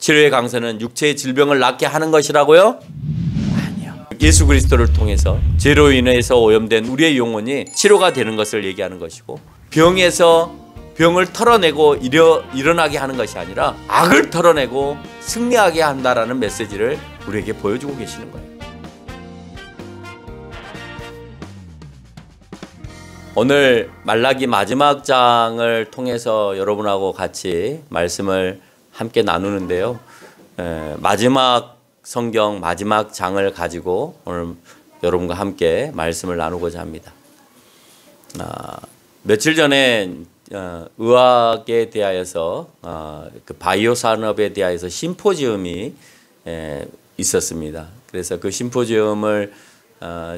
치료의 강서는 육체의 질병을 낫게 하는 것이라고요? 아니요. 예수 그리스도를 통해서 죄로 인해서 오염된 우리의 영혼이 치료가 되는 것을 얘기하는 것이고, 병에서 병을 털어내고 일어나게 하는 것이 아니라 악을 털어내고 승리하게 한다라는 메시지를 우리에게 보여주고 계시는 거예요. 오늘 말라기 마지막 장을 통해서 여러분하고 같이 말씀을 함께 나누는데요. 마지막 성경 마지막 장을 가지고 오늘 여러분과 함께 말씀을 나누고자 합니다. 며칠 전에 의학에 대하여서 그 바이오 산업에 대하여서 심포지엄이 있었습니다. 그래서 그 심포지엄을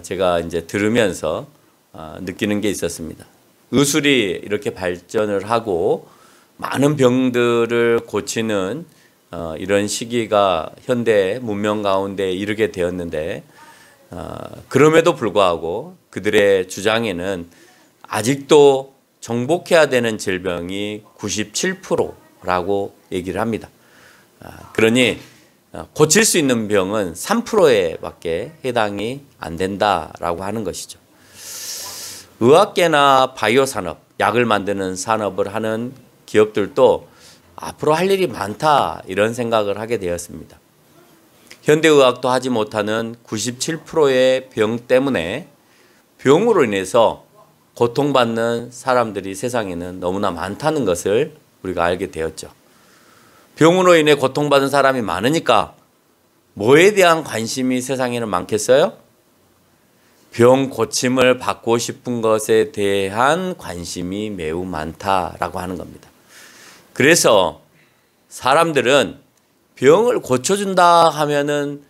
제가 이제 들으면서 느끼는 게 있었습니다. 의술이 이렇게 발전을 하고 많은 병들을 고치는 이런 시기가 현대 문명 가운데 이르게 되었는데, 그럼에도 불구하고 그들의 주장에는 아직도 정복해야 되는 질병이 97%라고 얘기를 합니다. 그러니 고칠 수 있는 병은 3%에 밖에 해당이 안 된다라고 하는 것이죠. 의학계나 바이오 산업, 약을 만드는 산업을 하는 기업들도 앞으로 할 일이 많다 이런 생각을 하게 되었습니다. 현대의학도 하지 못하는 97%의 병 때문에 병으로 인해서 고통받는 사람들이 세상에는 너무나 많다는 것을 우리가 알게 되었죠. 병으로 인해 고통받는 사람이 많으니까 뭐에 대한 관심이 세상에는 많겠어요? 병 고침을 받고 싶은 것에 대한 관심이 매우 많다라고 하는 겁니다. 그래서 사람들은 병을 고쳐준다 하면은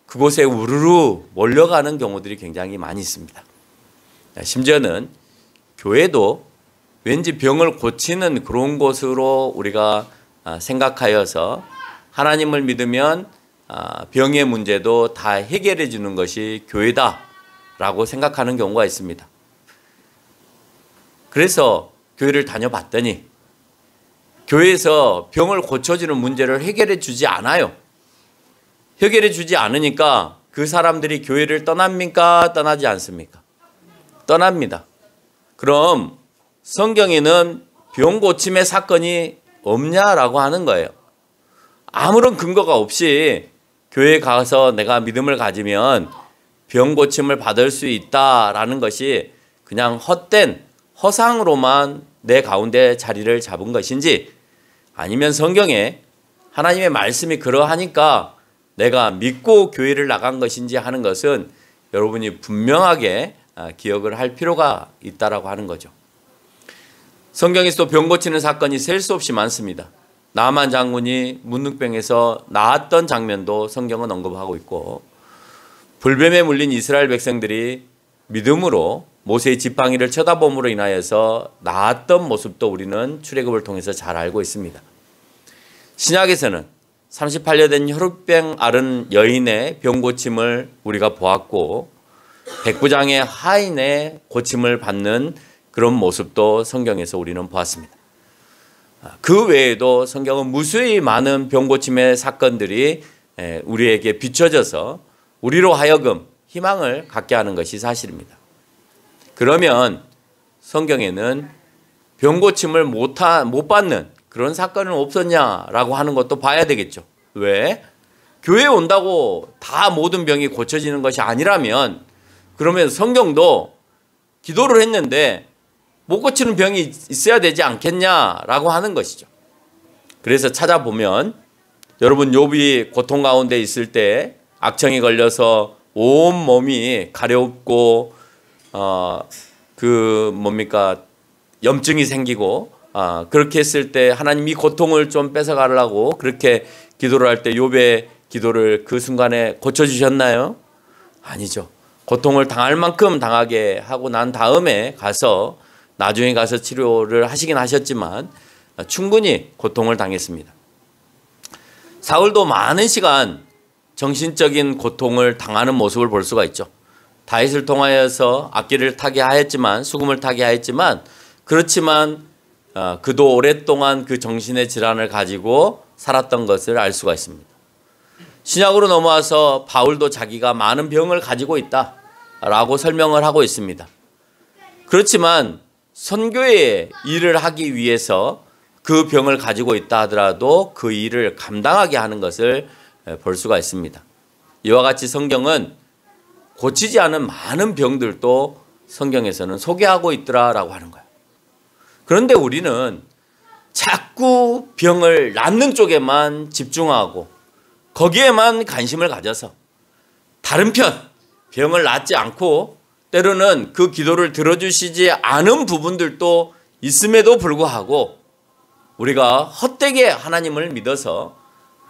그곳에 우르르 몰려가는 경우들이 굉장히 많이 있습니다. 심지어는 교회도 왠지 병을 고치는 그런 곳으로 우리가 생각하여서 하나님을 믿으면 병의 문제도 다 해결해 주는 것이 교회다 라고 생각하는 경우가 있습니다. 그래서 교회를 다녀봤더니 교회에서 병을 고쳐주는 문제를 해결해 주지 않아요. 해결해 주지 않으니까 그 사람들이 교회를 떠납니까? 떠나지 않습니까? 떠납니다. 그럼 성경에는 병 고침의 사건이 없냐라고 하는 거예요. 아무런 근거가 없이 교회에 가서 내가 믿음을 가지면 병 고침을 받을 수 있다라는 것이 그냥 헛된 허상으로만 내 가운데 자리를 잡은 것인지, 아니면 성경에 하나님의 말씀이 그러하니까 내가 믿고 교회를 나간 것인지 하는 것은 여러분이 분명하게 기억을 할 필요가 있다라고 하는 거죠. 성경에서도 병 고치는 사건이 셀 수 없이 많습니다. 나만 장군이 문둥병에서 나았던 장면도 성경은 언급하고 있고, 불뱀에 물린 이스라엘 백성들이 믿음으로 모세의 지팡이를 쳐다봄으로 인하여서 나았던 모습도 우리는 출애굽을 통해서 잘 알고 있습니다. 신약에서는 38년 된 혈우병 앓은 여인의 병 고침을 우리가 보았고, 백부장의 하인의 고침을 받는 그런 모습도 성경에서 우리는 보았습니다. 그 외에도 성경은 무수히 많은 병 고침의 사건들이 우리에게 비춰져서 우리로 하여금 희망을 갖게 하는 것이 사실입니다. 그러면 성경에는 병 고침을 못 받는 그런 사건은 없었냐라고 하는 것도 봐야 되겠죠. 왜? 교회에 온다고 다 모든 병이 고쳐지는 것이 아니라면, 그러면 성경도 기도를 했는데 못 고치는 병이 있어야 되지 않겠냐라고 하는 것이죠. 그래서 찾아보면 여러분 욥이 고통 가운데 있을 때 악청이 걸려서 온 몸이 가렵고 염증이 생기고 그렇게 했을 때 하나님이 고통을 좀 뺏어가려고 그렇게 기도를 할 때 욥의 기도를 그 순간에 고쳐주셨나요? 아니죠. 고통을 당할 만큼 당하게 하고 난 다음에 나중에 가서 치료를 하시긴 하셨지만 충분히 고통을 당했습니다. 사울도 많은 시간 정신적인 고통을 당하는 모습을 볼 수가 있죠. 다윗을 통하여서 악기를 타게 하였지만, 수금을 타게 하였지만, 그렇지만 그도 오랫동안 그 정신의 질환을 가지고 살았던 것을 알 수가 있습니다. 신약으로 넘어와서 바울도 자기가 많은 병을 가지고 있다라고 설명을 하고 있습니다. 그렇지만 선교의 일을 하기 위해서 그 병을 가지고 있다 하더라도 그 일을 감당하게 하는 것을 볼 수가 있습니다. 이와 같이 성경은 고치지 않은 많은 병들도 성경에서는 소개하고 있더라라고 하는 거예요. 그런데 우리는 자꾸 병을 낫는 쪽에만 집중하고 거기에만 관심을 가져서 다른 편 병을 낫지 않고 때로는 그 기도를 들어주시지 않은 부분들도 있음에도 불구하고 우리가 헛되게 하나님을 믿어서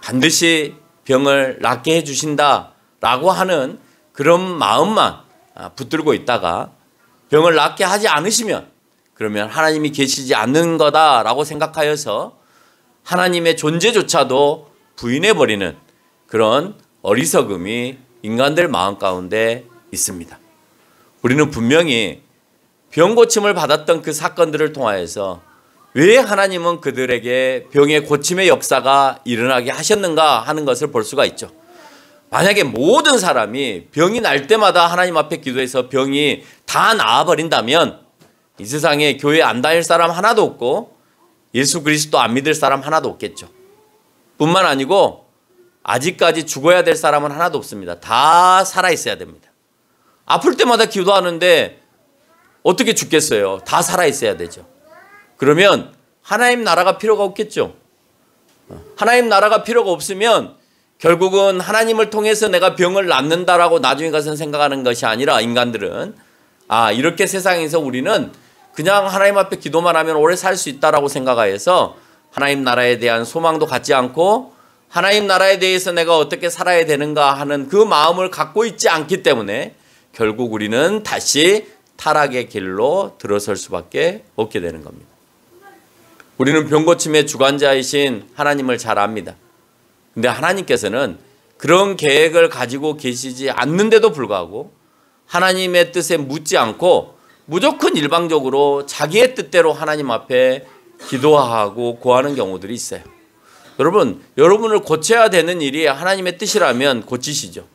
반드시 병을 낫게 해주신다라고 하는 그런 마음만 붙들고 있다가 병을 낫게 하지 않으시면 그러면 하나님이 계시지 않는 거다라고 생각하여서 하나님의 존재조차도 부인해버리는 그런 어리석음이 인간들 마음 가운데 있습니다. 우리는 분명히 병 고침을 받았던 그 사건들을 통하여서 왜 하나님은 그들에게 병의 고침의 역사가 일어나게 하셨는가 하는 것을 볼 수가 있죠. 만약에 모든 사람이 병이 날 때마다 하나님 앞에 기도해서 병이 다 나아버린다면 이 세상에 교회 안 다닐 사람 하나도 없고 예수 그리스도 안 믿을 사람 하나도 없겠죠. 뿐만 아니고 아직까지 죽어야 될 사람은 하나도 없습니다. 다 살아있어야 됩니다. 아플 때마다 기도하는데 어떻게 죽겠어요? 다 살아있어야 되죠. 그러면 하나님 나라가 필요가 없겠죠. 하나님 나라가 필요가 없으면 결국은 하나님을 통해서 내가 병을 낫는다라고 나중에 가서 생각하는 것이 아니라 인간들은 이렇게 세상에서 우리는 그냥 하나님 앞에 기도만 하면 오래 살 수 있다라고 생각하여서 하나님 나라에 대한 소망도 갖지 않고 하나님 나라에 대해서 내가 어떻게 살아야 되는가 하는 그 마음을 갖고 있지 않기 때문에 결국 우리는 다시 타락의 길로 들어설 수밖에 없게 되는 겁니다. 우리는 병고침의 주관자이신 하나님을 잘 압니다. 근데 하나님께서는 그런 계획을 가지고 계시지 않는데도 불구하고 하나님의 뜻에 묻지 않고 무조건 일방적으로 자기의 뜻대로 하나님 앞에 기도하고 구하는 경우들이 있어요. 여러분을 고쳐야 되는 일이 하나님의 뜻이라면 고치시죠.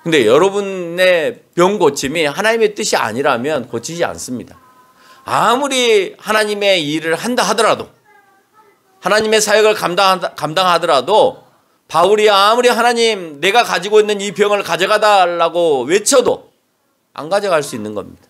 근데 여러분의 병 고침이 하나님의 뜻이 아니라면 고치지 않습니다. 아무리 하나님의 일을 한다 하더라도 하나님의 사역을 감당하더라도 바울이 아무리 하나님 내가 가지고 있는 이 병을 가져가달라고 외쳐도 안 가져갈 수 있는 겁니다.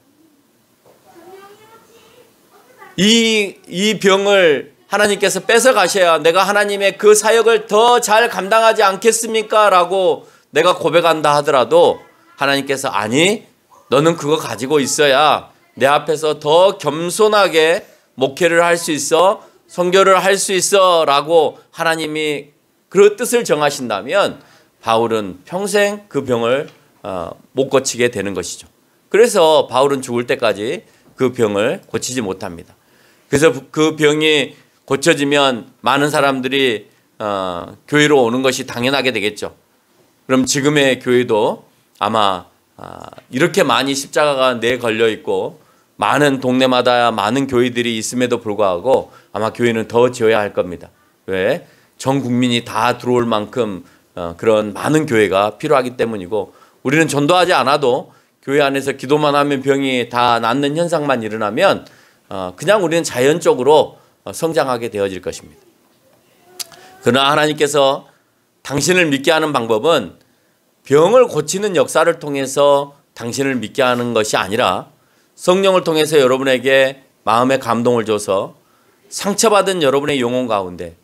이 병을 하나님께서 뺏어 가셔야 내가 하나님의 그 사역을 더 잘 감당하지 않겠습니까? 라고 내가 고백한다 하더라도 하나님께서 아니 너는 그거 가지고 있어야 내 앞에서 더 겸손하게 목회를 할 수 있어 선교를 할 수 있어 라고 하나님이 그 뜻을 정하신다면 바울은 평생 그 병을 못 고치게 되는 것이죠. 그래서 바울은 죽을 때까지 그 병을 고치지 못합니다. 그래서 그 병이 고쳐지면 많은 사람들이 교회로 오는 것이 당연하게 되겠죠. 그럼 지금의 교회도 아마 이렇게 많이 십자가가 내걸려 있고 많은 동네마다 많은 교회들이 있음에도 불구하고 아마 교회는 더 지어야 할 겁니다. 왜? 전 국민이 다 들어올 만큼 그런 많은 교회가 필요하기 때문이고 우리는 전도하지 않아도 교회 안에서 기도만 하면 병이 다 낫는 현상만 일어나면 그냥 우리는 자연적으로 성장하게 되어질 것입니다. 그러나 하나님께서 당신을 믿게 하는 방법은 병을 고치는 역사를 통해서 당신을 믿게 하는 것이 아니라 성령을 통해서 여러분에게 마음의 감동을 줘서 상처받은 여러분의 영혼 가운데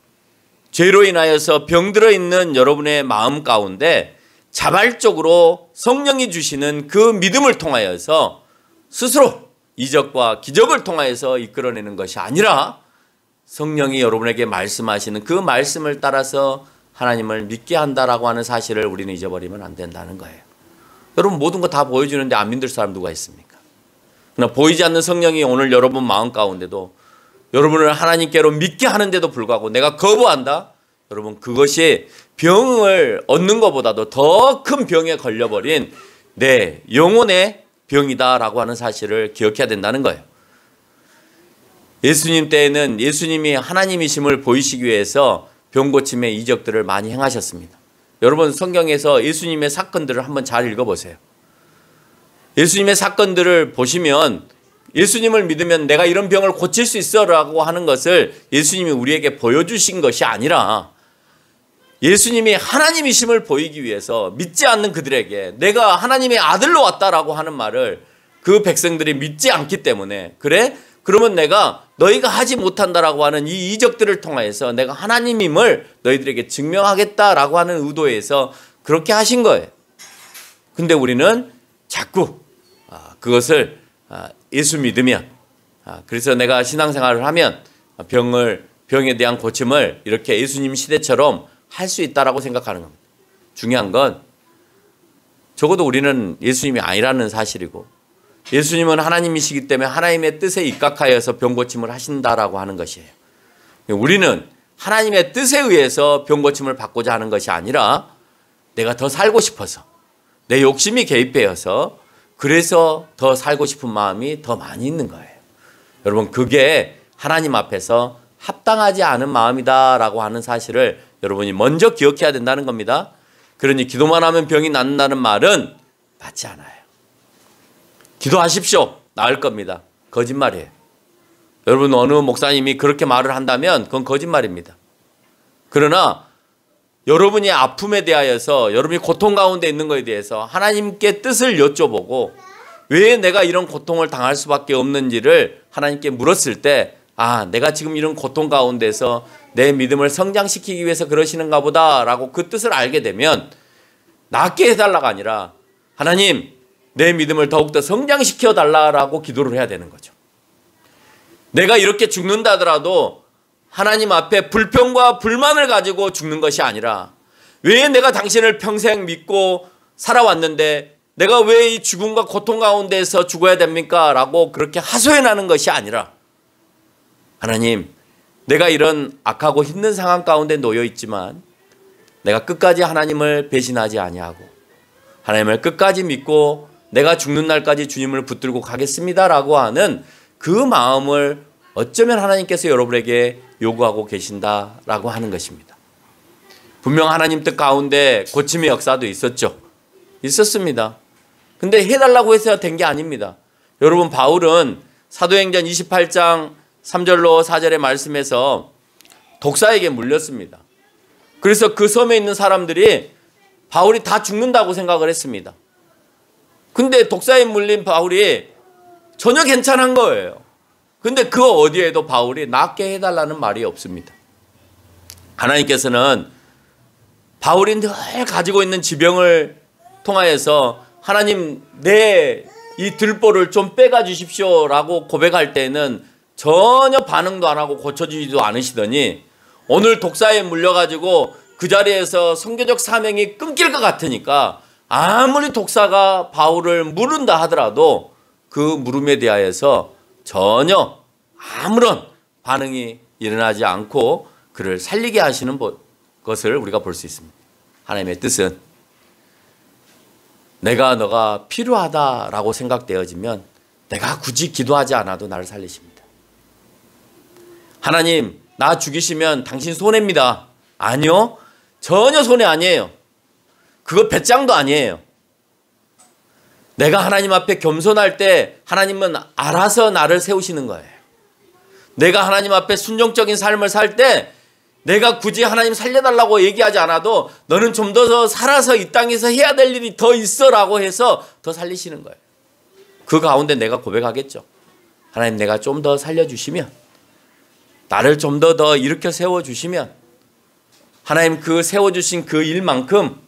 죄로 인하여서 병들어 있는 여러분의 마음 가운데 자발적으로 성령이 주시는 그 믿음을 통하여서 스스로 이적과 기적을 통하여서 이끌어내는 것이 아니라 성령이 여러분에게 말씀하시는 그 말씀을 따라서 하나님을 믿게 한다라고 하는 사실을 우리는 잊어버리면 안 된다는 거예요. 여러분 모든 거 다 보여주는데 안 믿을 사람 누가 있습니까? 그러나 보이지 않는 성령이 오늘 여러분 마음 가운데도 여러분을 하나님께로 믿게 하는데도 불구하고 내가 거부한다? 여러분 그것이 병을 얻는 것보다도 더 큰 병에 걸려버린 내 영혼의 병이다라고 하는 사실을 기억해야 된다는 거예요. 예수님 때에는 예수님이 하나님이심을 보이시기 위해서 병 고침의 이적들을 많이 행하셨습니다. 여러분 성경에서 예수님의 사건들을 한번 잘 읽어보세요. 예수님의 사건들을 보시면 예수님을 믿으면 내가 이런 병을 고칠 수 있어 라고 하는 것을 예수님이 우리에게 보여주신 것이 아니라 예수님이 하나님이심을 보이기 위해서 믿지 않는 그들에게 내가 하나님의 아들로 왔다라고 하는 말을 그 백성들이 믿지 않기 때문에 그래? 그러면 내가 너희가 하지 못한다라고 하는 이 이적들을 통해서 내가 하나님임을 너희들에게 증명하겠다라고 하는 의도에서 그렇게 하신 거예요. 근데 우리는 자꾸 그것을 예수 믿으면 그래서 내가 신앙생활을 하면 병에 대한 고침을 이렇게 예수님 시대처럼 할 수 있다라고 생각하는 겁니다. 중요한 건 적어도 우리는 예수님이 아니라는 사실이고 예수님은 하나님이시기 때문에 하나님의 뜻에 입각하여서 병 고침을 하신다라고 하는 것이에요. 우리는 하나님의 뜻에 의해서 병 고침을 받고자 하는 것이 아니라 내가 더 살고 싶어서 내 욕심이 개입되어서 그래서 더 살고 싶은 마음이 더 많이 있는 거예요. 여러분 그게 하나님 앞에서 합당하지 않은 마음이다라고 하는 사실을 여러분이 먼저 기억해야 된다는 겁니다. 그러니 기도만 하면 병이 낫는다는 말은 맞지 않아요. 기도하십시오. 나을 겁니다. 거짓말이에요. 여러분 어느 목사님이 그렇게 말을 한다면 그건 거짓말입니다. 그러나 여러분이 아픔에 대하여서 여러분이 고통 가운데 있는 것에 대해서 하나님께 뜻을 여쭤보고 왜 내가 이런 고통을 당할 수밖에 없는지를 하나님께 물었을 때 내가 지금 이런 고통 가운데서 내 믿음을 성장시키기 위해서 그러시는가 보다라고 그 뜻을 알게 되면 낫게 해달라가 아니라 하나님 내 믿음을 더욱더 성장시켜 달라라고 기도를 해야 되는 거죠. 내가 이렇게 죽는다 하더라도 하나님 앞에 불평과 불만을 가지고 죽는 것이 아니라 왜 내가 당신을 평생 믿고 살아왔는데 내가 왜 이 죽음과 고통 가운데서 죽어야 됩니까? 라고 그렇게 하소연하는 것이 아니라 하나님 내가 이런 악하고 힘든 상황 가운데 놓여 있지만 내가 끝까지 하나님을 배신하지 아니하고 하나님을 끝까지 믿고 내가 죽는 날까지 주님을 붙들고 가겠습니다라고 하는 그 마음을 어쩌면 하나님께서 여러분에게 요구하고 계신다라고 하는 것입니다. 분명 하나님 뜻 가운데 고침의 역사도 있었죠. 있었습니다. 근데 해달라고 해서 된 게 아닙니다. 여러분 바울은 사도행전 28장 3절로 4절의 말씀에서 독사에게 물렸습니다. 그래서 그 섬에 있는 사람들이 바울이 다 죽는다고 생각을 했습니다. 근데 독사에 물린 바울이 전혀 괜찮은 거예요. 근데 그 어디에도 바울이 낫게 해달라는 말이 없습니다. 하나님께서는 바울이 늘 가지고 있는 지병을 통하여서 하나님 내 이 들보를 좀 빼가 주십시오 라고 고백할 때는 전혀 반응도 안 하고 고쳐주지도 않으시더니 오늘 독사에 물려가지고 그 자리에서 선교적 사명이 끊길 것 같으니까 아무리 독사가 바울을 물은다 하더라도 그 물음에 대하여서 전혀 아무런 반응이 일어나지 않고 그를 살리게 하시는 것을 우리가 볼 수 있습니다. 하나님의 뜻은 내가 너가 필요하다라고 생각되어지면 내가 굳이 기도하지 않아도 나를 살리십니다. 하나님 나 죽이시면 당신 손해입니다. 아니요. 전혀 손해 아니에요. 그거 배짱도 아니에요. 내가 하나님 앞에 겸손할 때 하나님은 알아서 나를 세우시는 거예요. 내가 하나님 앞에 순종적인 삶을 살 때 내가 굳이 하나님 살려달라고 얘기하지 않아도 너는 좀 더 살아서 이 땅에서 해야 될 일이 더 있어라고 해서 더 살리시는 거예요. 그 가운데 내가 고백하겠죠. 하나님 내가 좀 더 살려주시면 나를 좀 더 일으켜 세워주시면 하나님 그 세워주신 그 일만큼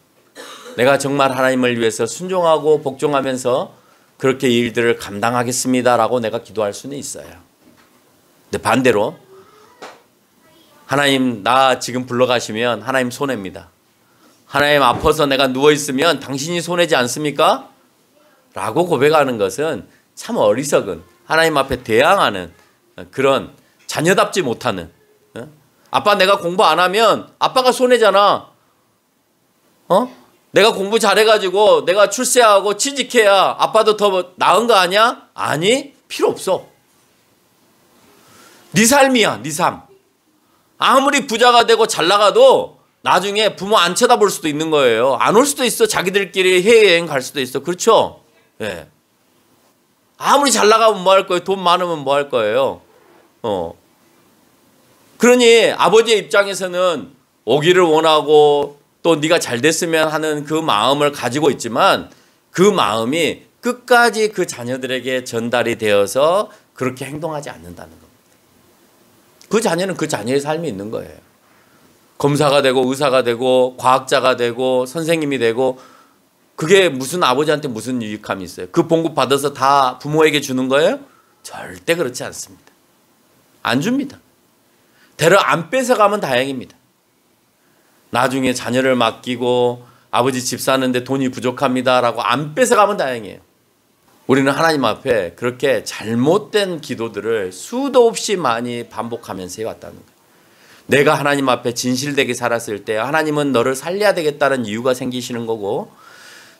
내가 정말 하나님을 위해서 순종하고 복종하면서 그렇게 일들을 감당하겠습니다라고 내가 기도할 수는 있어요. 근데 반대로 하나님 나 지금 불러가시면 하나님 손해입니다. 하나님 아파서 내가 누워있으면 당신이 손해지 않습니까? 라고 고백하는 것은 참 어리석은 하나님 앞에 대항하는 그런 자녀답지 못하는 아빠 내가 공부 안 하면 아빠가 손해잖아. 내가 공부 잘해가지고 내가 출세하고 취직해야 아빠도 더 나은 거 아니야? 아니 필요 없어. 네 삶이야 네 삶. 아무리 부자가 되고 잘 나가도 나중에 부모 안 쳐다볼 수도 있는 거예요. 안 올 수도 있어. 자기들끼리 해외여행 갈 수도 있어. 그렇죠? 예. 아무리 잘 나가면 뭐 할 거예요? 돈 많으면 뭐 할 거예요? 그러니 아버지의 입장에서는 오기를 원하고 또 네가 잘 됐으면 하는 그 마음을 가지고 있지만 그 마음이 끝까지 그 자녀들에게 전달이 되어서 그렇게 행동하지 않는다는 겁니다. 그 자녀는 그 자녀의 삶이 있는 거예요. 검사가 되고 의사가 되고 과학자가 되고 선생님이 되고 그게 무슨 아버지한테 무슨 유익함이 있어요? 그 봉급 받아서 다 부모에게 주는 거예요? 절대 그렇지 않습니다. 안 줍니다. 대로 안 뺏어가면 다행입니다. 나중에 자녀를 맡기고 아버지 집 사는데 돈이 부족합니다 라고 안 뺏어가면 다행이에요. 우리는 하나님 앞에 그렇게 잘못된 기도들을 수도 없이 많이 반복하면서 해왔다는 거예요. 내가 하나님 앞에 진실되게 살았을 때 하나님은 너를 살려야 되겠다는 이유가 생기시는 거고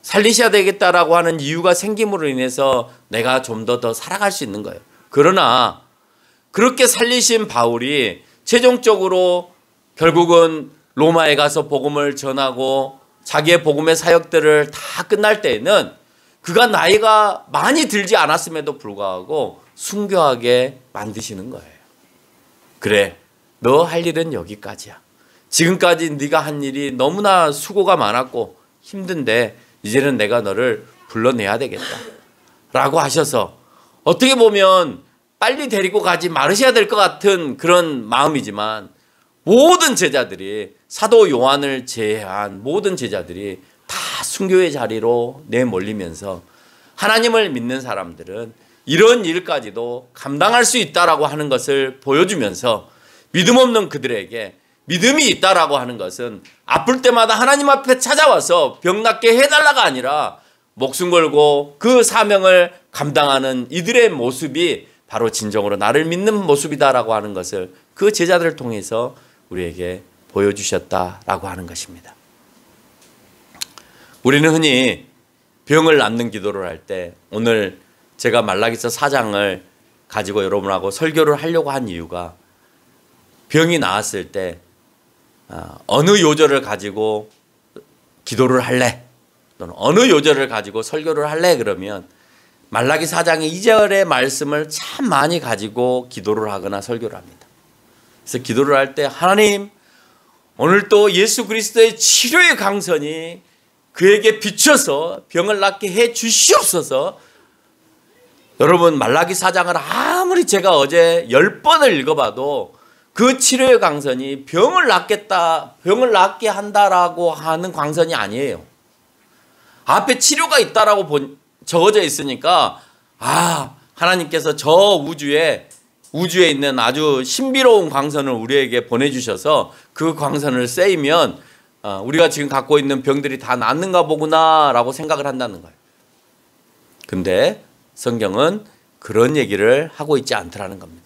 살리셔야 되겠다라고 하는 이유가 생김으로 인해서 내가 좀 더 살아갈 수 있는 거예요. 그러나 그렇게 살리신 바울이 최종적으로 결국은 로마에 가서 복음을 전하고 자기의 복음의 사역들을 다 끝날 때에는 그가 나이가 많이 들지 않았음에도 불구하고 순교하게 만드시는 거예요. 그래, 너 할 일은 여기까지야. 지금까지 네가 한 일이 너무나 수고가 많았고 힘든데 이제는 내가 너를 불러내야 되겠다 라고 하셔서 어떻게 보면 빨리 데리고 가지 말으셔야 될 것 같은 그런 마음이지만 모든 제자들이 사도 요한을 제외한 모든 제자들이 다 순교의 자리로 내몰리면서 하나님을 믿는 사람들은 이런 일까지도 감당할 수 있다라고 하는 것을 보여주면서 믿음 없는 그들에게 믿음이 있다라고 하는 것은 아플 때마다 하나님 앞에 찾아와서 병 낫게 해달라가 아니라 목숨 걸고 그 사명을 감당하는 이들의 모습이 바로 진정으로 나를 믿는 모습이다라고 하는 것을 그 제자들을 통해서 우리에게 보여주셨다라고 하는 것입니다. 우리는 흔히 병을 낫는 기도를 할 때 오늘 제가 말라기서 4장을 가지고 여러분하고 설교를 하려고 한 이유가 병이 나았을 때 어느 요절을 가지고 기도를 할래? 또는 어느 요절을 가지고 설교를 할래? 그러면 말라기 4장의 2절의 말씀을 참 많이 가지고 기도를 하거나 설교를 합니다. 그래서 기도를 할 때 하나님 오늘 또 예수 그리스도의 치료의 강선이 그에게 비춰서 병을 낫게 해 주시옵소서. 여러분 말라기 4장을 아무리 제가 어제 10번을 읽어봐도 그 치료의 강선이 병을 낫게 한다라고 하는 강선이 아니에요. 앞에 치료가 있다라고 적어져 있으니까 하나님께서 저 우주에 있는 아주 신비로운 광선을 우리에게 보내주셔서 그 광선을 쐬이면 우리가 지금 갖고 있는 병들이 다 낫는가 보구나 라고 생각을 한다는 거예요. 근데 성경은 그런 얘기를 하고 있지 않더라는 겁니다.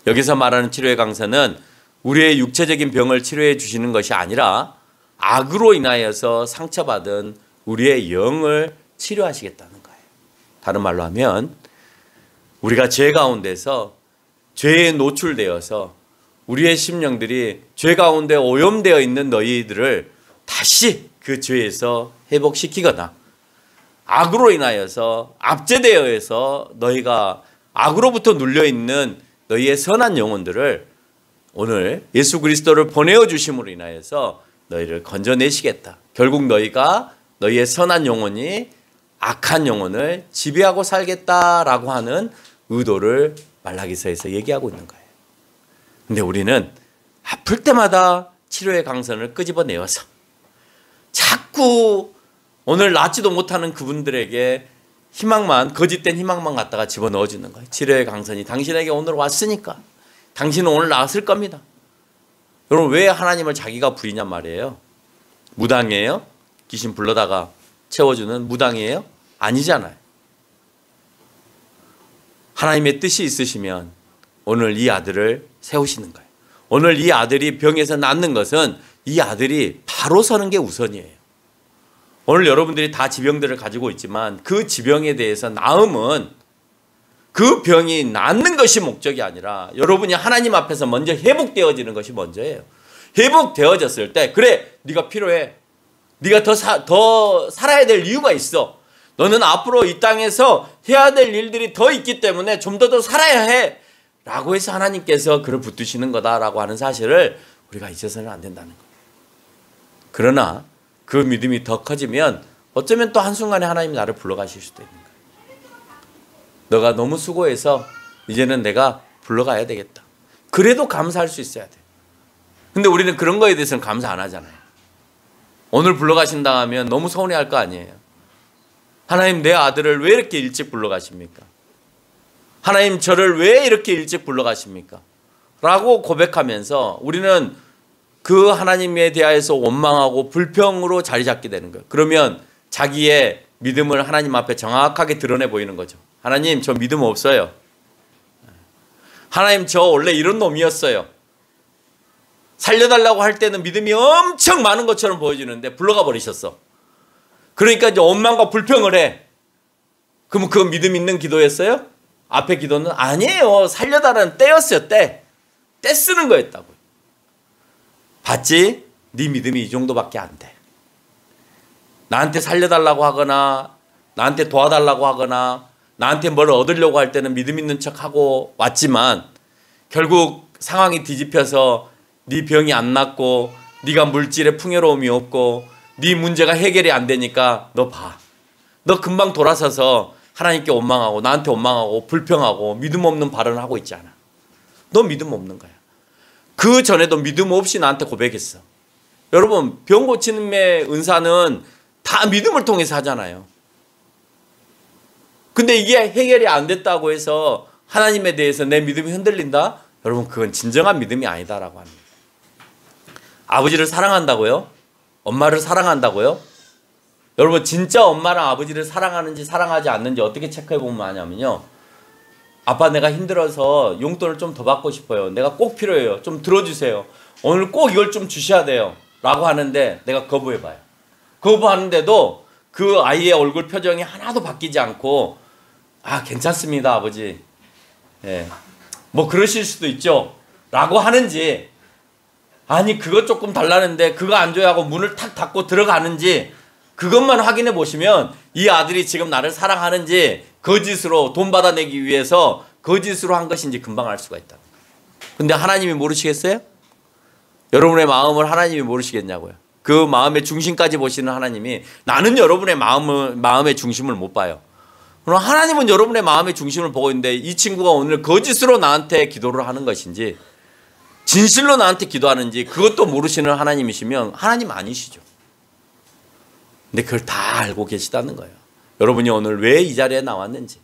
여기서 말하는 치료의 강선은 우리의 육체적인 병을 치료해 주시는 것이 아니라 악으로 인하여서 상처받은 우리의 영을 치료하시겠다는 거예요. 다른 말로 하면 우리가 죄 가운데서 죄에 노출되어서 우리의 심령들이 죄 가운데 오염되어 있는 너희들을 다시 그 죄에서 회복시키거나 악으로 인하여서 압제되어서 너희가 악으로부터 눌려있는 너희의 선한 영혼들을 오늘 예수 그리스도를 보내어 주심으로 인하여서 너희를 건져내시겠다. 결국 너희가 너희의 선한 영혼이 악한 영혼을 지배하고 살겠다라고 하는 의도를 말라기서에서 얘기하고 있는 거예요. 근데 우리는 아플 때마다 치료의 강선을 끄집어내어서 자꾸 오늘 낫지도 못하는 그분들에게 거짓된 희망만 갖다가 집어넣어주는 거예요. 치료의 강선이 당신에게 오늘 왔으니까 당신은 오늘 나았을 겁니다. 여러분 왜 하나님을 자기가 부리냔 말이에요. 무당이에요? 귀신 불러다가 채워주는 무당이에요? 아니잖아요. 하나님의 뜻이 있으시면 오늘 이 아들을 세우시는 거예요. 오늘 이 아들이 병에서 낫는 것은 이 아들이 바로 서는 게 우선이에요. 오늘 여러분들이 다 지병들을 가지고 있지만 그 지병에 대해서 나음은 그 병이 낫는 것이 목적이 아니라 여러분이 하나님 앞에서 먼저 회복되어지는 것이 먼저예요. 회복되어졌을 때 그래 네가 필요해. 네가 더 살아야 될 이유가 있어. 너는 앞으로 이 땅에서 해야 될 일들이 더 있기 때문에 좀 더 살아야 해. 라고 해서 하나님께서 그를 붙드시는 거다라고 하는 사실을 우리가 잊어서는 안 된다는 거예요. 그러나 그 믿음이 더 커지면 어쩌면 또 한순간에 하나님이 나를 불러가실 수도 있는 거예요. 너가 너무 수고해서 이제는 내가 불러가야 되겠다. 그래도 감사할 수 있어야 돼. 근데 우리는 그런 거에 대해서는 감사 안 하잖아요. 오늘 불러가신다 하면 너무 서운해할 거 아니에요. 하나님 내 아들을 왜 이렇게 일찍 불러가십니까? 하나님 저를 왜 이렇게 일찍 불러가십니까? 라고 고백하면서 우리는 그 하나님에 대하여서 원망하고 불평으로 자리 잡게 되는 거예요. 그러면 자기의 믿음을 하나님 앞에 정확하게 드러내 보이는 거죠. 하나님 저 믿음 없어요. 하나님 저 원래 이런 놈이었어요. 살려달라고 할 때는 믿음이 엄청 많은 것처럼 보여지는데 불러가 버리셨어. 그러니까 이제 원망과 불평을 해. 그럼 그건 믿음 있는 기도였어요? 앞에 기도는 아니에요. 살려달라는 때였어요. 때 쓰는 거였다고요. 봤지? 네 믿음이 이 정도밖에 안 돼. 나한테 살려달라고 하거나 나한테 도와달라고 하거나 나한테 뭘 얻으려고 할 때는 믿음 있는 척하고 왔지만 결국 상황이 뒤집혀서 네 병이 안 낫고 네가 물질에 풍요로움이 없고 네 문제가 해결이 안 되니까 너 봐. 너 금방 돌아서서 하나님께 원망하고 나한테 원망하고 불평하고 믿음 없는 발언을 하고 있잖아. 너 믿음 없는 거야. 그 전에도 믿음 없이 나한테 고백했어. 여러분 병 고치는의 은사는 다 믿음을 통해서 하잖아요. 근데 이게 해결이 안 됐다고 해서 하나님에 대해서 내 믿음이 흔들린다? 여러분 그건 진정한 믿음이 아니다라고 합니다. 아버지를 사랑한다고요? 엄마를 사랑한다고요? 여러분 진짜 엄마랑 아버지를 사랑하는지 사랑하지 않는지 어떻게 체크해 보면 아냐면요. 아빠 내가 힘들어서 용돈을 좀 더 받고 싶어요. 내가 꼭 필요해요. 좀 들어주세요. 오늘 꼭 이걸 좀 주셔야 돼요. 라고 하는데 내가 거부해봐요. 거부하는데도 그 아이의 얼굴 표정이 하나도 바뀌지 않고 아 괜찮습니다 아버지. 예. 뭐 그러실 수도 있죠. 라고 하는지 아니 그거 조금 달라는데 그거 안 줘야 하고 문을 탁 닫고 들어가는지 그것만 확인해 보시면 이 아들이 지금 나를 사랑하는지 거짓으로 돈 받아내기 위해서 거짓으로 한 것인지 금방 알 수가 있다. 근데 하나님이 모르시겠어요? 여러분의 마음을 하나님이 모르시겠냐고요. 그 마음의 중심까지 보시는 하나님이 나는 여러분의 마음의 중심을 못 봐요. 그럼 하나님은 여러분의 마음의 중심을 보고 있는데 이 친구가 오늘 거짓으로 나한테 기도를 하는 것인지 진실로 나한테 기도하는지 그것도 모르시는 하나님이시면 하나님 아니시죠. 근데 그걸 다 알고 계시다는 거예요. 여러분이 오늘 왜 이 자리에 나왔는지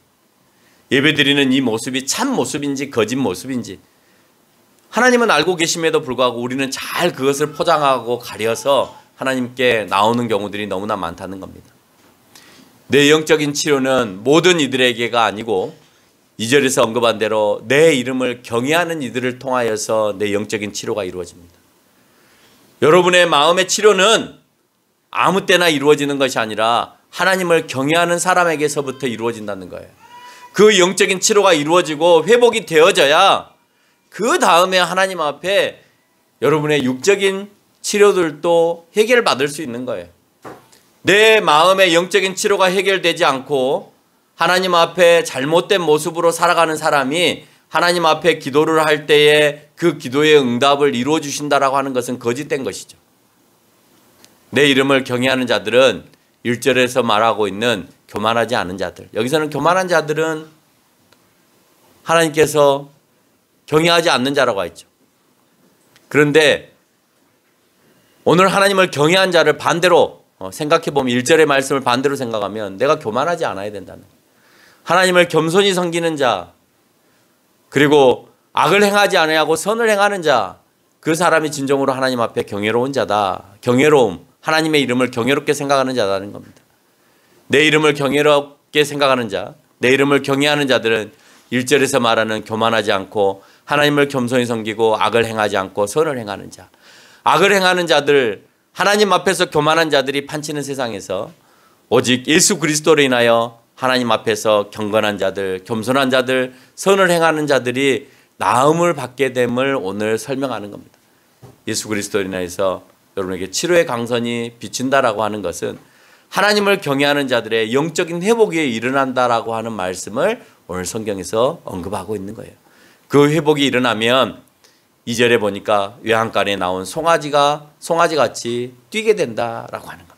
예배드리는 이 모습이 참 모습인지 거짓 모습인지 하나님은 알고 계심에도 불구하고 우리는 잘 그것을 포장하고 가려서 하나님께 나오는 경우들이 너무나 많다는 겁니다. 내 영적인 치료는 모든 이들에게가 아니고 2절에서 언급한 대로 내 이름을 경외하는 이들을 통하여서 내 영적인 치료가 이루어집니다. 여러분의 마음의 치료는 아무 때나 이루어지는 것이 아니라 하나님을 경외하는 사람에게서부터 이루어진다는 거예요. 그 영적인 치료가 이루어지고 회복이 되어져야 그 다음에 하나님 앞에 여러분의 육적인 치료들도 해결받을 수 있는 거예요. 내 마음의 영적인 치료가 해결되지 않고 하나님 앞에 잘못된 모습으로 살아가는 사람이 하나님 앞에 기도를 할 때에 그 기도의 응답을 이루어 주신다라고 하는 것은 거짓된 것이죠. 내 이름을 경외하는 자들은 1절에서 말하고 있는 교만하지 않은 자들. 여기서는 교만한 자들은 하나님께서 경외하지 않는 자라고 했죠. 그런데 오늘 하나님을 경외한 자를 반대로 생각해보면 1절의 말씀을 반대로 생각하면 내가 교만하지 않아야 된다는 거예요. 하나님을 겸손히 섬기는 자 그리고 악을 행하지 아니하고 선을 행하는 자 그 사람이 진정으로 하나님 앞에 경외로운 자다. 경외로움 하나님의 이름을 경외롭게 생각하는 자라는 겁니다. 내 이름을 경외롭게 생각하는 자 내 이름을 경외하는 자들은 1절에서 말하는 교만하지 않고 하나님을 겸손히 섬기고 악을 행하지 않고 선을 행하는 자. 악을 행하는 자들 하나님 앞에서 교만한 자들이 판치는 세상에서 오직 예수 그리스도로 인하여 하나님 앞에서 경건한 자들, 겸손한 자들, 선을 행하는 자들이 나음을 받게 됨을 오늘 설명하는 겁니다. 예수 그리스도로 인하여서 여러분에게 치료의 강선이 비친다라고 하는 것은 하나님을 경외하는 자들의 영적인 회복이 일어난다라고 하는 말씀을 오늘 성경에서 언급하고 있는 거예요. 그 회복이 일어나면 2절에 보니까 외양간에 나온 송아지같이 뛰게 된다라고 하는 겁니다.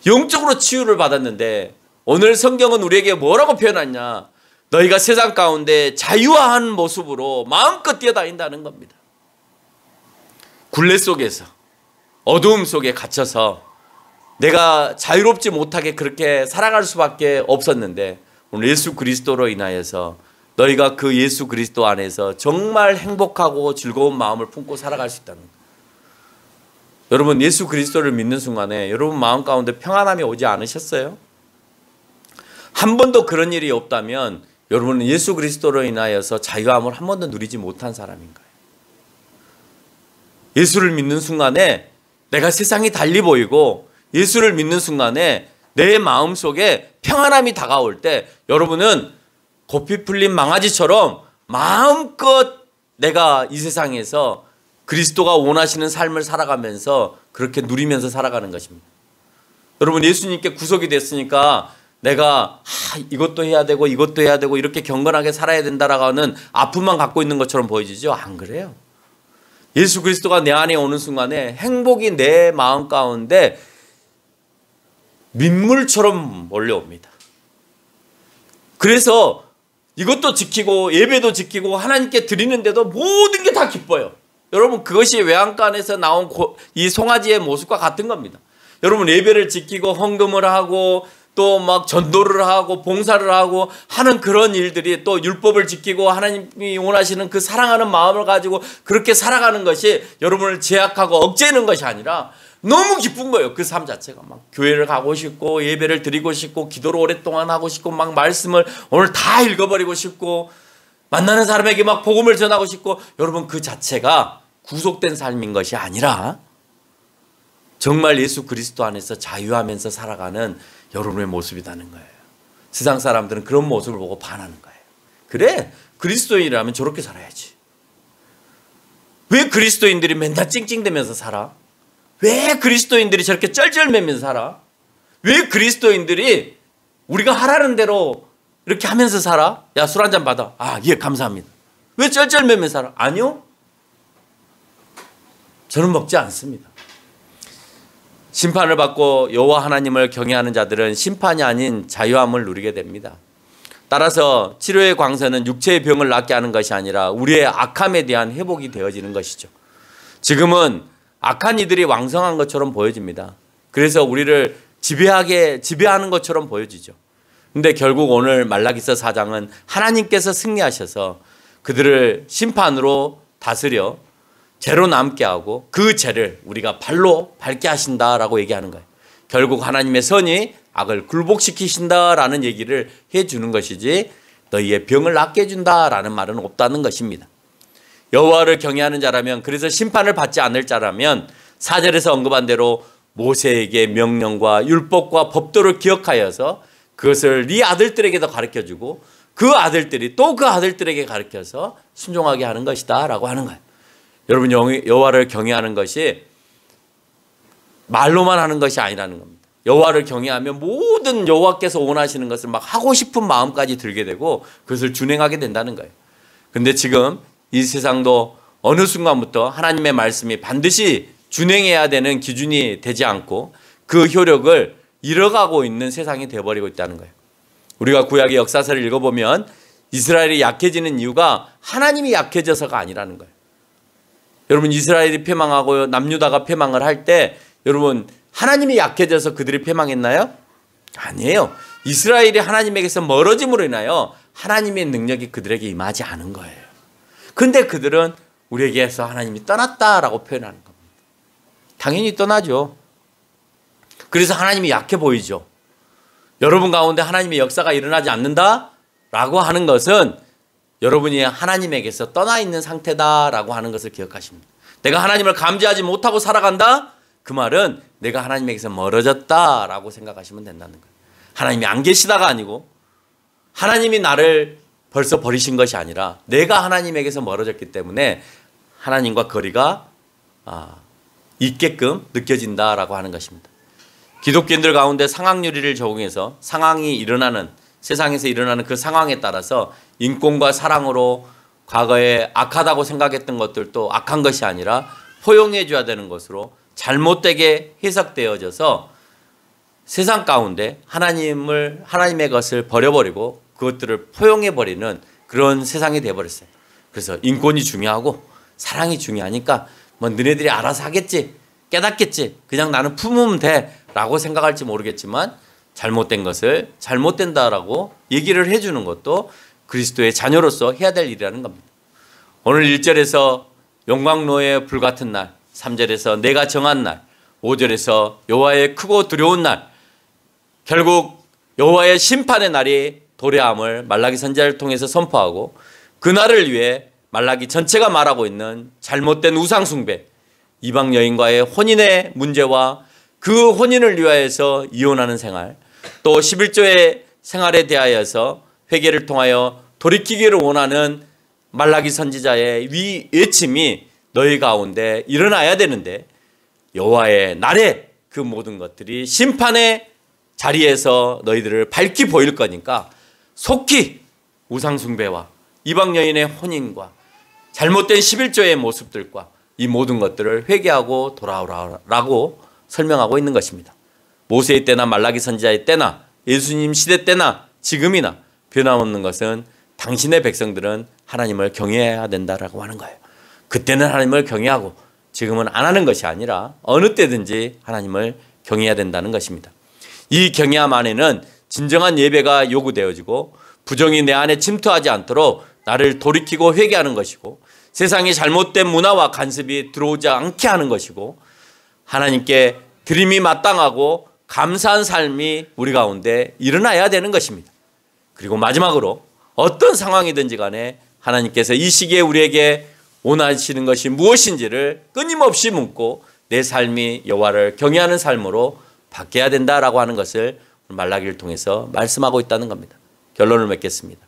영적으로 치유를 받았는데 오늘 성경은 우리에게 뭐라고 표현하냐? 너희가 세상 가운데 자유한 모습으로 마음껏 뛰어다닌다는 겁니다. 굴레 속에서 어두움 속에 갇혀서 내가 자유롭지 못하게 그렇게 살아갈 수밖에 없었는데 오늘 예수 그리스도로 인하여서 너희가 그 예수 그리스도 안에서 정말 행복하고 즐거운 마음을 품고 살아갈 수 있다는 거예요. 여러분 예수 그리스도를 믿는 순간에 여러분 마음 가운데 평안함이 오지 않으셨어요? 한 번도 그런 일이 없다면 여러분은 예수 그리스도로 인하여서 자유함을 한 번도 누리지 못한 사람인 거예요. 예수를 믿는 순간에 내가 세상이 달리 보이고 예수를 믿는 순간에 내 마음속에 평안함이 다가올 때 여러분은 고삐 풀린 망아지처럼 마음껏 내가 이 세상에서 그리스도가 원하시는 삶을 살아가면서 그렇게 누리면서 살아가는 것입니다. 여러분 예수님께 구속이 됐으니까 내가 이것도 해야 되고 이것도 해야 되고 이렇게 경건하게 살아야 된다라고 하는 아픔만 갖고 있는 것처럼 보이지죠? 안 그래요. 예수 그리스도가 내 안에 오는 순간에 행복이 내 마음 가운데 민물처럼 몰려옵니다. 그래서 이것도 지키고 예배도 지키고 하나님께 드리는데도 모든 게 다 기뻐요. 여러분 그것이 외양간에서 나온 이 송아지의 모습과 같은 겁니다. 여러분 예배를 지키고 헌금을 하고 또 막 전도를 하고 봉사를 하고 하는 그런 일들이 또 율법을 지키고 하나님이 원하시는 그 사랑하는 마음을 가지고 그렇게 살아가는 것이 여러분을 제약하고 억제하는 것이 아니라 너무 기쁜 거예요. 그 삶 자체가 막 교회를 가고 싶고 예배를 드리고 싶고 기도를 오랫동안 하고 싶고 막 말씀을 오늘 다 읽어버리고 싶고 만나는 사람에게 막 복음을 전하고 싶고 여러분 그 자체가 구속된 삶인 것이 아니라 정말 예수 그리스도 안에서 자유하면서 살아가는 여러분의 모습이라는 거예요. 세상 사람들은 그런 모습을 보고 반하는 거예요. 그래 그리스도인이라면 저렇게 살아야지. 왜 그리스도인들이 맨날 찡찡대면서 살아? 왜 그리스도인들이 저렇게 쩔쩔매면서 살아? 왜 그리스도인들이 우리가 하라는 대로 이렇게 하면서 살아? 야, 술 한잔 받아. 아, 예, 감사합니다. 왜 쩔쩔매면서 살아? 아니요. 저는 먹지 않습니다. 심판을 받고 여호와 하나님을 경외하는 자들은 심판이 아닌 자유함을 누리게 됩니다. 따라서 치료의 광선은 육체의 병을 낫게 하는 것이 아니라 우리의 악함에 대한 회복이 되어지는 것이죠. 지금은 악한 이들이 왕성한 것처럼 보여집니다. 그래서 우리를 지배하는 것처럼 보여지죠. 근데 결국 오늘 말라기서 4장은 하나님께서 승리하셔서 그들을 심판으로 다스려 죄로 남게 하고 그 죄를 우리가 발로 밟게 하신다라고 얘기하는 거예요. 결국 하나님의 선이 악을 굴복시키신다라는 얘기를 해주는 것이지 너희의 병을 낫게 해준다라는 말은 없다는 것입니다. 여호와를 경외하는 자라면 그래서 심판을 받지 않을 자라면 4절에서 언급한 대로 모세에게 명령과 율법과 법도를 기억하여서 그것을 네 아들들에게도 가르쳐주고 그 아들들이 또 그 아들들에게 가르쳐서 순종하게 하는 것이다 라고 하는 거예요. 여러분 여호와를 경외하는 것이 말로만 하는 것이 아니라는 겁니다. 여호와를 경외하면 모든 여호와께서 원하시는 것을 막 하고 싶은 마음까지 들게 되고 그것을 준행하게 된다는 거예요. 근데 지금 이 세상도 어느 순간부터 하나님의 말씀이 반드시 준행해야 되는 기준이 되지 않고 그 효력을 잃어가고 있는 세상이 되어버리고 있다는 거예요. 우리가 구약의 역사서를 읽어보면 이스라엘이 약해지는 이유가 하나님이 약해져서가 아니라는 거예요. 여러분 이스라엘이 패망하고 남유다가 패망을 할 때 여러분 하나님이 약해져서 그들이 패망했나요? 아니에요. 이스라엘이 하나님에게서 멀어짐으로 인하여 하나님의 능력이 그들에게 임하지 않은 거예요. 근데 그들은 우리에게서 하나님이 떠났다라고 표현하는 겁니다. 당연히 떠나죠. 그래서 하나님이 약해 보이죠. 여러분 가운데 하나님의 역사가 일어나지 않는다라고 하는 것은 여러분이 하나님에게서 떠나 있는 상태다라고 하는 것을 기억하십니다. 내가 하나님을 감지하지 못하고 살아간다? 그 말은 내가 하나님에게서 멀어졌다라고 생각하시면 된다는 거예요. 하나님이 안 계시다가 아니고 하나님이 나를 벌써 버리신 것이 아니라 내가 하나님에게서 멀어졌기 때문에 하나님과 거리가 있게끔 느껴진다라고 하는 것입니다. 기독교인들 가운데 상황유리를 적용해서 상황이 일어나는 세상에서 일어나는 그 상황에 따라서 인권과 사랑으로 과거에 악하다고 생각했던 것들도 악한 것이 아니라 포용해 줘야 되는 것으로 잘못되게 해석되어져서 세상 가운데 하나님의 것을 버려버리고 그것들을 포용해버리는 그런 세상이 되어버렸어요. 그래서 인권이 중요하고 사랑이 중요하니까 뭐 너네들이 알아서 하겠지, 깨닫겠지, 그냥 나는 품으면 돼 라고 생각할지 모르겠지만 잘못된 것을 잘못된다라고 얘기를 해주는 것도 그리스도의 자녀로서 해야 될 일이라는 겁니다. 오늘 1절에서 영광로의 불같은 날, 3절에서 내가 정한 날, 5절에서 여호와의 크고 두려운 날, 결국 여호와의 심판의 날이 도래함을 말라기 선지자를 통해서 선포하고 그날을 위해 말라기 전체가 말하고 있는 잘못된 우상 숭배, 이방 여인과의 혼인의 문제와 그 혼인을 위하여서 이혼하는 생활, 또 11조의 생활에 대하여서 회개를 통하여 돌이키기를 원하는 말라기 선지자의 외침이 너희 가운데 일어나야 되는데 여호와의 날에 그 모든 것들이 심판의 자리에서 너희들을 밝히 보일 거니까 속히 우상 숭배와 이방 여인의 혼인과 잘못된 11조의 모습들과 이 모든 것들을 회개하고 돌아오라라고 설명하고 있는 것입니다. 모세의 때나 말라기 선지자의 때나 예수님 시대 때나 지금이나 변함없는 것은 당신의 백성들은 하나님을 경외해야 된다라고 하는 거예요. 그때는 하나님을 경외하고 지금은 안 하는 것이 아니라 어느 때든지 하나님을 경외해야 된다는 것입니다. 이 경외함 안에는 진정한 예배가 요구되어지고 부정이 내 안에 침투하지 않도록 나를 돌이키고 회개하는 것이고 세상의 잘못된 문화와 간섭이 들어오지 않게 하는 것이고 하나님께 드림이 마땅하고 감사한 삶이 우리 가운데 일어나야 되는 것입니다. 그리고 마지막으로 어떤 상황이든지 간에 하나님께서 이 시기에 우리에게 원하시는 것이 무엇인지를 끊임없이 묻고 내 삶이 여호와를 경외하는 삶으로 바뀌어야 된다라고 하는 것을 말라기를 통해서 말씀하고 있다는 겁니다. 결론을 맺겠습니다.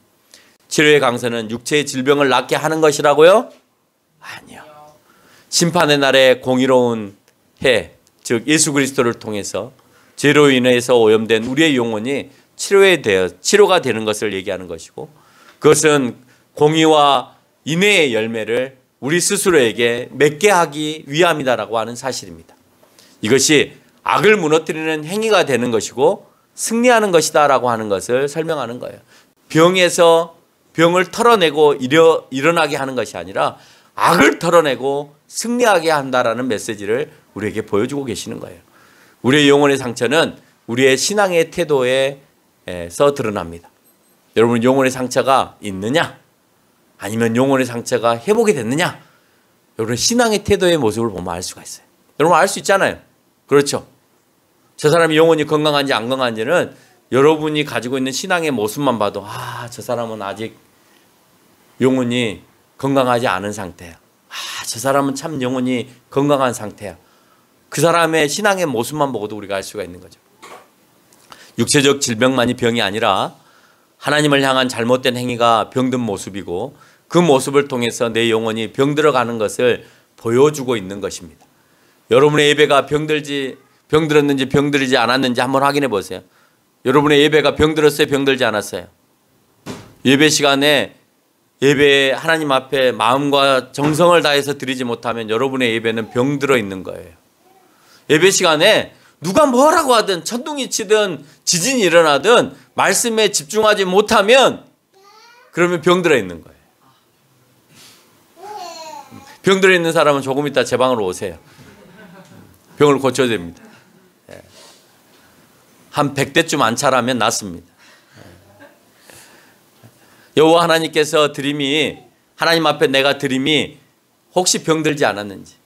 치료의 강선은 육체의 질병을 낫게 하는 것이라고요? 아니요. 심판의 날에 공의로운 해, 즉 예수 그리스도를 통해서 죄로 인해서 오염된 우리의 영혼이 치료가 되는 것을 얘기하는 것이고 그것은 공의와 인애의 열매를 우리 스스로에게 맺게 하기 위함이다라고 하는 사실입니다. 이것이 악을 무너뜨리는 행위가 되는 것이고 승리하는 것이다라고 하는 것을 설명하는 거예요. 병에서 병을 털어내고 일어나게 하는 것이 아니라 악을 털어내고 승리하게 한다라는 메시지를 우리에게 보여주고 계시는 거예요. 우리의 영혼의 상처는 우리의 신앙의 태도에서 드러납니다. 여러분 영혼의 상처가 있느냐? 아니면 영혼의 상처가 회복이 됐느냐? 여러분 신앙의 태도의 모습을 보면 알 수가 있어요. 여러분 알 수 있잖아요. 그렇죠? 저 사람이 영혼이 건강한지 안 건강한지는 여러분이 가지고 있는 신앙의 모습만 봐도 저 사람은 아직 영혼이 건강하지 않은 상태야. 저 사람은 참 영혼이 건강한 상태야. 그 사람의 신앙의 모습만 보고도 우리가 알 수가 있는 거죠. 육체적 질병만이 병이 아니라 하나님을 향한 잘못된 행위가 병든 모습이고 그 모습을 통해서 내 영혼이 병들어가는 것을 보여주고 있는 것입니다. 여러분의 예배가 병들었는지 병들지 않았는지 한번 확인해 보세요. 여러분의 예배가 병들었어요? 병들지 않았어요? 예배 시간에 예배에 하나님 앞에 마음과 정성을 다해서 드리지 못하면 여러분의 예배는 병들어 있는 거예요. 예배 시간에 누가 뭐라고 하든 천둥이 치든 지진이 일어나든 말씀에 집중하지 못하면 그러면 병들어 있는 거예요. 병들어 있는 사람은 조금 이따 제 방으로 오세요. 병을 고쳐야 됩니다. 한 100대쯤 안차라면 낫습니다. 여호와 하나님께서 하나님 앞에 내가 드림이 혹시 병들지 않았는지,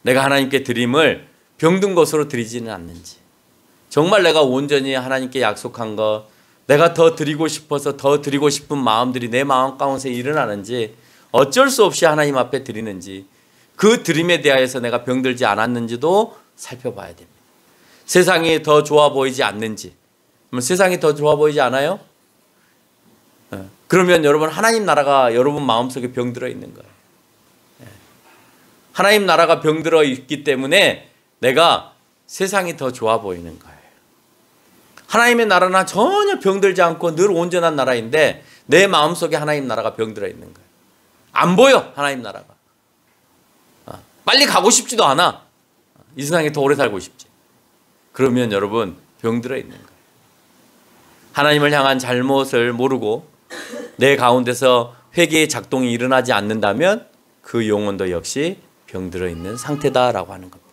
내가 하나님께 드림을 병든 것으로 드리지는 않는지, 정말 내가 온전히 하나님께 약속한 것, 내가 더 드리고 싶어서 더 드리고 싶은 마음들이 내 마음 가운데 일어나는지, 어쩔 수 없이 하나님 앞에 드리는지, 그 드림에 대하여서 내가 병들지 않았는지도 살펴봐야 됩니다. 세상이 더 좋아 보이지 않는지, 세상이 더 좋아 보이지 않아요? 그러면 여러분 하나님 나라가 여러분 마음속에 병들어 있는 거예요. 하나님 나라가 병들어 있기 때문에 내가 세상이 더 좋아 보이는 거예요. 하나님의 나라는 전혀 병들지 않고 늘 온전한 나라인데 내 마음속에 하나님 나라가 병들어 있는 거예요. 안 보여, 하나님 나라가. 빨리 가고 싶지도 않아. 이 세상에 더 오래 살고 싶지. 그러면 여러분 병들어 있는 거예요. 하나님을 향한 잘못을 모르고 내 가운데서 회개의 작동이 일어나지 않는다면 그 영혼도 역시 병들어 있는 상태다라고 하는 겁니다.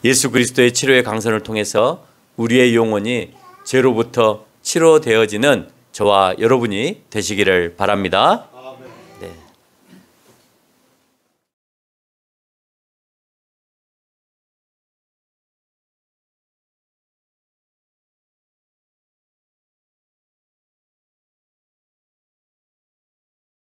예수 그리스도의 치료의 강선을 통해서 우리의 영혼이 죄로부터 치료되어지는 저와 여러분이 되시기를 바랍니다.